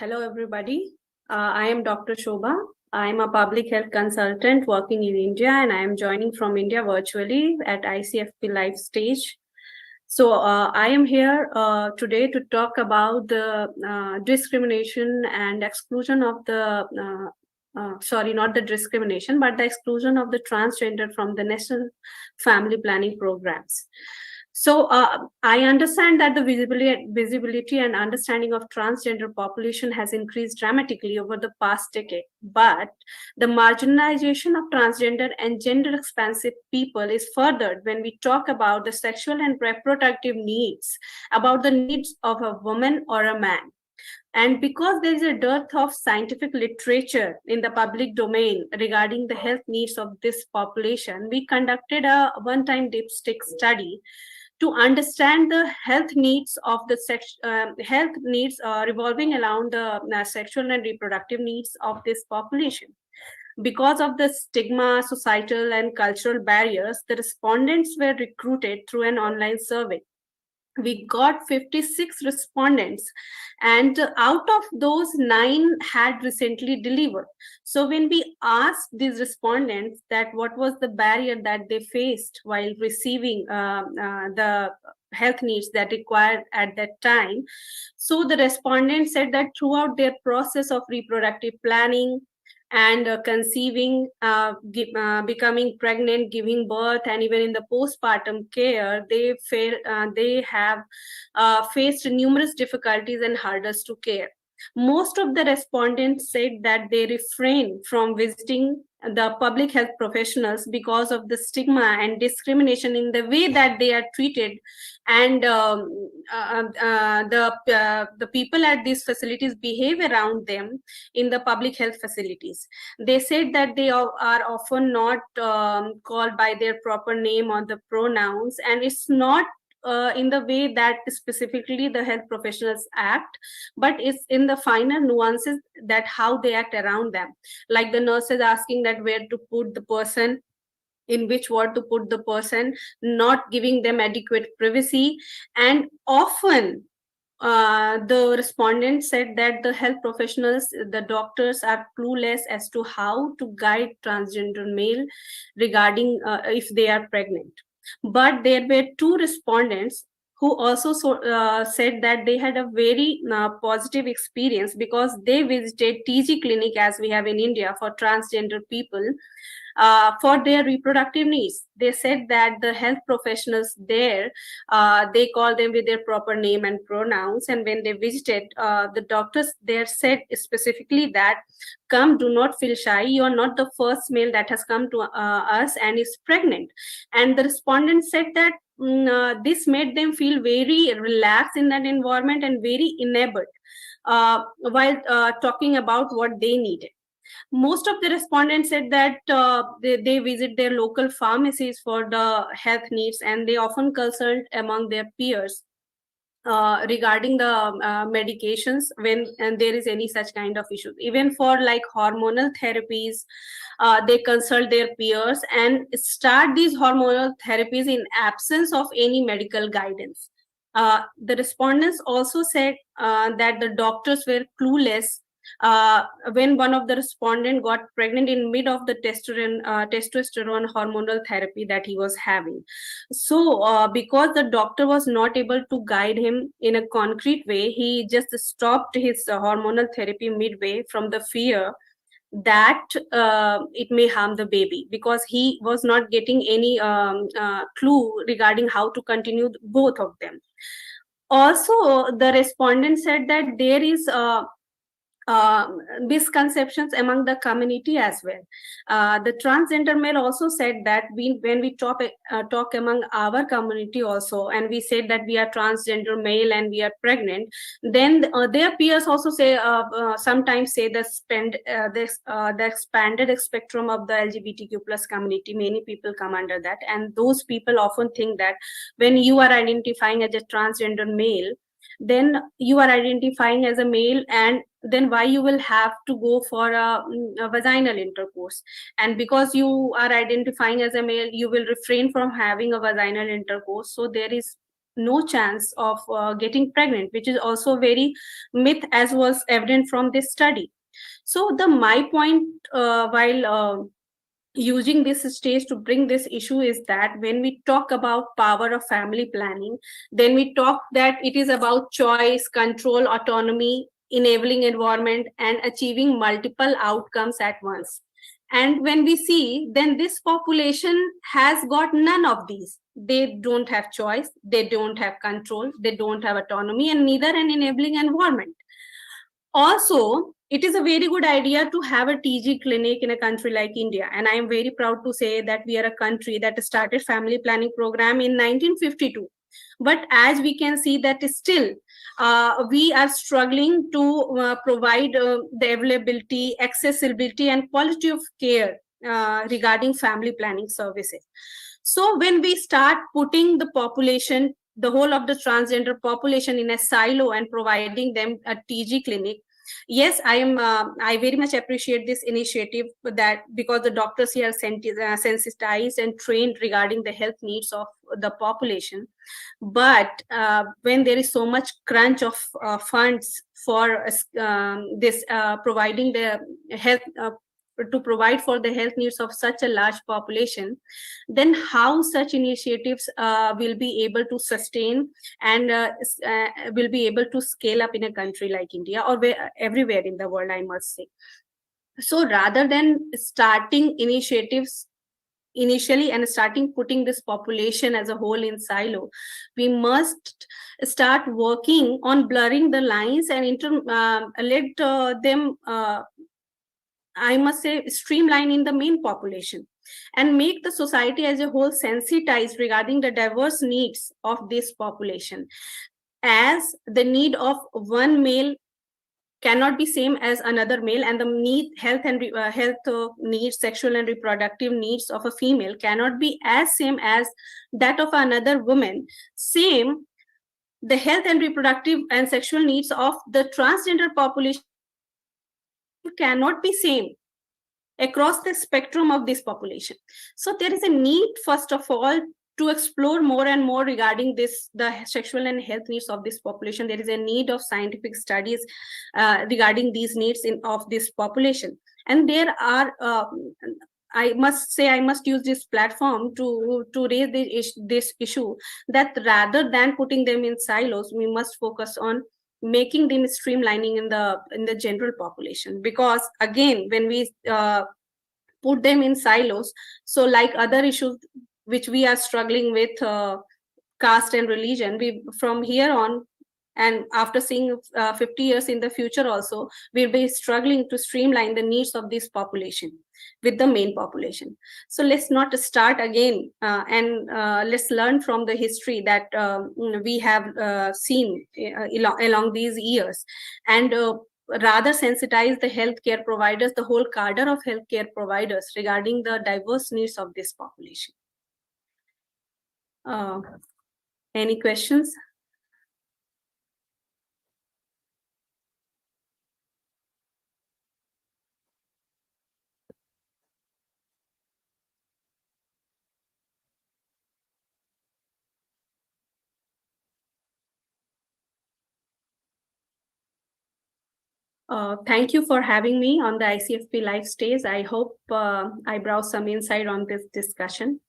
Hello, everybody. I am Dr. Shobha. I am a public health consultant working in India, and I am joining from India virtually at ICFP live stage. So I am here today to talk about the discrimination and exclusion of the, sorry, not the discrimination, but the exclusion of the transgender from the National Family Planning Programs. So I understand that the visibility and understanding of transgender population has increased dramatically over the past decade, but the marginalization of transgender and gender-expansive people is furthered when we talk about the sexual and reproductive needs, about the needs of a woman or a man. And because there is a dearth of scientific literature in the public domain regarding the health needs of this population, we conducted a one-time dipstick study to understand the health needs of the health needs revolving around the sexual and reproductive needs of this population. Because of the stigma, societal, and cultural barriers, the respondents were recruited through an online survey. We got 56 respondents, and out of those, 9 had recently delivered. So when we asked these respondents that what was the barrier that they faced while receiving the health needs that required at that time, so the respondents said that throughout their process of reproductive planning and conceiving, becoming pregnant, giving birth, and even in the postpartum care, they have faced numerous difficulties and hurdles to care. Most of the respondents said that they refrain from visiting the public health professionals because of the stigma and discrimination in the way that they are treated, and the people at these facilities behave around them in the public health facilities. They said that they are often not called by their proper name or the pronouns, and it's not in the way that specifically the health professionals act, but it's in the finer nuances that how they act around them. Like the nurses asking that where to put the person, in which ward to put the person, not giving them adequate privacy, and often the respondents said that the health professionals, the doctors, are clueless as to how to guide transgender male regarding if they are pregnant. But there were 2 respondents who also said that they had a very positive experience because they visited TG clinic, as we have in India, for transgender people for their reproductive needs. They said that the health professionals there, they call them with their proper name and pronouns. And when they visited, the doctors there said specifically that, come, do not feel shy. You are not the first male that has come to us and is pregnant. And the respondent said that this made them feel very relaxed in that environment and very enabled while talking about what they needed. Most of the respondents said that they visit their local pharmacies for the health needs, and they often consult among their peers regarding the medications when and there is any such kind of issues. Even for like hormonal therapies, they consult their peers and start these hormonal therapies in absence of any medical guidance. The respondents also said that the doctors were clueless when one of the respondent got pregnant in mid of the testosterone hormonal therapy that he was having. So because the doctor was not able to guide him in a concrete way, he just stopped his hormonal therapy midway from the fear that it may harm the baby, because he was not getting any clue regarding how to continue both of them. Also, the respondent said that there is misconceptions among the community as well. The transgender male also said that when we talk among our community also, and we said that we are transgender male and we are pregnant, then their peers also say sometimes say the expanded spectrum of the LGBTQ plus community. Many people come under that, and those people often think that when you are identifying as a transgender male, then you are identifying as a male, and then why you will have to go for a vaginal intercourse? And because you are identifying as a male, you will refrain from having a vaginal intercourse. So there is no chance of getting pregnant, which is also very myth, as was evident from this study. So the my point, while using this stage to bring this issue, is that when we talk about power of family planning, then we talk that it is about choice, control, autonomy, enabling environment, and achieving multiple outcomes at once. And when we see, then this population has got none of these. They don't have choice, they don't have control, they don't have autonomy, and neither an enabling environment. Also, it is a very good idea to have a TG clinic in a country like India. And I am very proud to say that we are a country that started family planning program in 1952. But as we can see that still, we are struggling to provide the availability, accessibility, and quality of care regarding family planning services. So when we start putting the population, the whole of the transgender population, in a silo and providing them a TG clinic, yes, I very much appreciate this initiative, that because the doctors here are sensitized and trained regarding the health needs of the population. But when there is so much crunch of funds for this providing the health to provide for the health needs of such a large population, then how such initiatives will be able to sustain and will be able to scale up in a country like India, or everywhere in the world, I must say. So rather than starting initiatives initially and starting putting this population as a whole in silo, we must start working on blurring the lines and let them I must say, streamline in the main population, and make the society as a whole sensitized regarding the diverse needs of this population. As the need of one male cannot be same as another male, and the need health and health needs, sexual and reproductive needs of a female cannot be as same as that of another woman. Same, the health and reproductive and sexual needs of the transgender population cannot be same across the spectrum of this population. So there is a need, first of all, to explore more and more regarding this, the sexual and health needs of this population. There is a need of scientific studies regarding these needs of this population. And there are I must say, I must use this platform to raise this issue, that rather than putting them in silos, we must focus on making them streamlining in the general population. Because again, when we put them in silos, so like other issues which we are struggling with, caste and religion, we from here on, and after seeing 50 years in the future also, we'll be struggling to streamline the needs of this population with the main population. So let's not start again, and let's learn from the history that we have seen along these years, and rather sensitize the healthcare providers, the whole cadre of healthcare providers, regarding the diverse needs of this population. Any questions? Thank you for having me on the ICFP live stage. I hope I brought some insight on this discussion.